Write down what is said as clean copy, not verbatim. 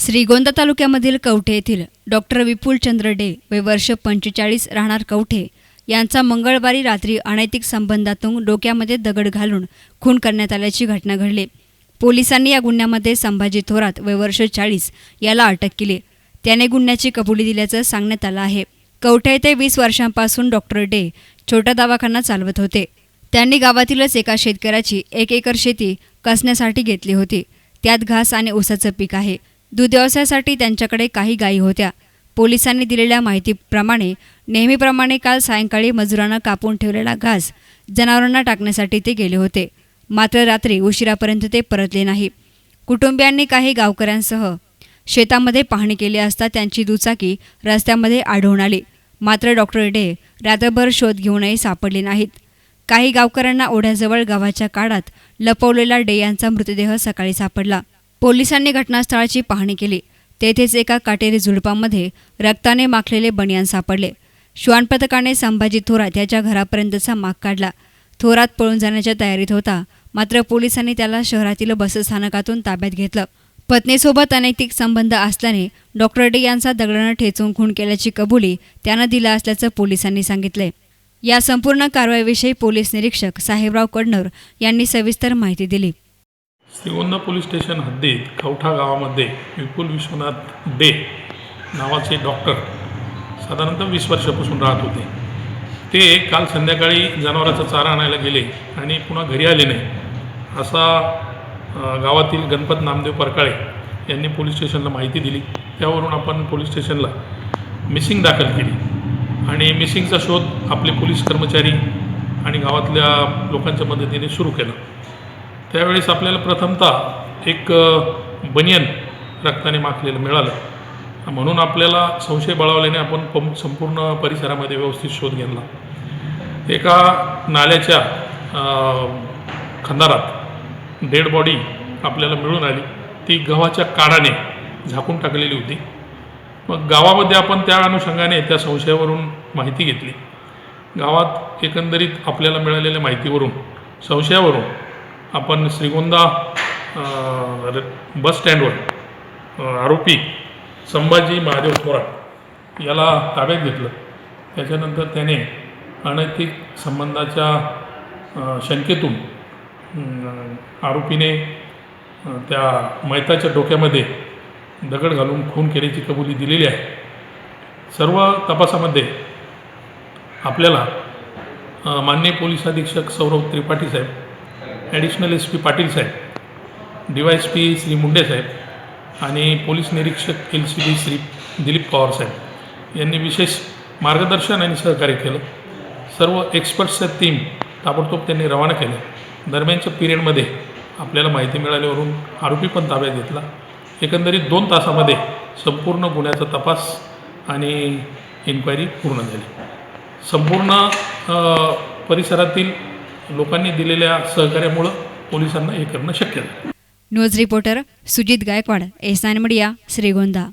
श्रीगोंदा तालुक्यामधील कवठे येथील डॉक्टर विपुल चंद्र डे वय वर्ष 45 राहणार कवठे यांचा मंगळवारी रात्री अनैतिक संबंधातून डोक्यामध्ये दगड घालून खून करण्यात आल्याची घटना घडली। पोलिसांनी या गुन्ह्यामध्ये संभाजी थोरात वय वर्ष 40 याला अटक केली। त्याने गुन्ह्याची कबुली दिल्याचं सांगण्यात आलं आहे। कवठे येथे 20 वर्षांपासून डॉक्टर डे छोटा दवाखाना चालवत होते। त्यांनी गावातीलच एका शेतकऱ्याची 1 एकर शेती कसण्यासाठी घेतली होती। त्यात घास आणि ऊसाचं पीक आहे। दूध व्यवसायासाठी त्यांच्याकडे काही गायी होत्या। पोलिसांनी दिलेल्या माहितीप्रमाणे नेहमीप्रमाणे काल सायंकाळी मजुरांना कापून ठेवलेला घास जनावरांना टाकण्यासाठी ते गेले होते। मात्र रात्री उशिरापर्यंत ते परतले नाही। कुटुंबियांनी काही गावकऱ्यांसह शेतामध्ये पाहणी केली असता त्यांची दुचाकी रस्त्यामध्ये आढळून आली। मात्र डॉक्टर डे रात्रभर शोध घेऊनही सापडले नाहीत। काही गावकऱ्यांना ओढ्याजवळ गावाच्या काळात लपवलेला डे यांचा मृतदेह सकाळी सापडला। पोलिसांनी घटनास्थळाची पाहणी केली। तेथेच एका काटेरी झुडपामध्ये रक्ताने माखलेले बनियान सापडले। श्वान पथकाने संभाजी थोरात याच्या घरापर्यंतचा माग काढला। थोरात पळून जाण्याच्या तयारीत होता, मात्र पोलिसांनी त्याला शहरातील बसस्थानकातून ताब्यात घेतलं। पत्नीसोबत अनैतिक संबंध असल्याने डॉक्टर डे यांचा दगडानं ठेचून खून केल्याची कबुली त्यानं दिला असल्याचं पोलिसांनी सांगितलंय। या संपूर्ण कारवाईविषयी पोलीस निरीक्षक साहेबराव कडनर यांनी सविस्तर माहिती दिली। श्रीगोंदा पोलीस स्टेशन हद्दीत कवठा गावामध्ये विपुल विश्वनाथ डे नावाचे डॉक्टर साधारणतः 20 वर्षापासून राहत होते। ते काल संध्याकाळी जनावरांचा चारा आणायला गेले आणि पुन्हा घरी आले नाही असा गावातील गणपत नामदेव परकाळे यांनी पोलीस स्टेशनला माहिती दिली। त्यावरून आपण पोलीस स्टेशनला मिसिंग दाखल केली आणि मिसिंगचा शोध आपले पोलीस कर्मचारी आणि गावातल्या लोकांच्या मदतीने सुरू केला। त्यावेळेस आपल्याला प्रथमतः एक बनियन रक्ताने माखलेलं मिळालं। म्हणून आपल्याला संशय बळावल्याने आपण संपूर्ण परिसरामध्ये व्यवस्थित शोध घेतला। एका नाल्याच्या खंदारात डेड बॉडी आपल्याला मिळून आली। ती गव्हाच्या काडाने झाकून टाकलेली होती। मग गावामध्ये आपण त्या अनुषंगाने त्या संशयावरून माहिती घेतली। गावात एकंदरीत आपल्याला मिळालेल्या माहितीवरून संशयावरून आपण श्रीगोंदा बस स्टँडवर आरोपी संभाजी महादेव थोरात याला ताब्यात घेतलं। त्याच्यानंतर त्याने अनैतिक संबंधाच्या शंकेतून आरोपीने त्या मैताच्या डोक्यामध्ये दगड घालून खून केल्याची कबुली दिलेली आहे। सर्व तपासामध्ये आपल्याला माननीय पोलीस अधीक्षक सौरभ त्रिपाठी साहेब, ॲडिशनल SP पाटील साहेब, DYSP श्री मुंडे साहेब आणि पोलीस निरीक्षक LCD श्री दिलीप पवार साहेब यांनी विशेष मार्गदर्शन आणि सहकार्य केलं। सर्व एक्सपर्ट्सच्या टीम ताबडतोब त्यांनी रवाना केलं। दरम्यानच्या पिरियडमध्ये आपल्याला माहिती मिळाल्यावरून आरोपी पण ताब्यात घेतला। एकंदरीत 2 तासामध्ये संपूर्ण गुन्ह्याचा तपास आणि इन्क्वायरी पूर्ण झाली। संपूर्ण परिसरातील लोकांनी दिलेल्या सहकार्यामुळे पोलिसांना हे करणं शक्य झालं। न्यूज रिपोर्टर सुजित गायकवाड, एस9 मीडिया, श्रीगोंदा।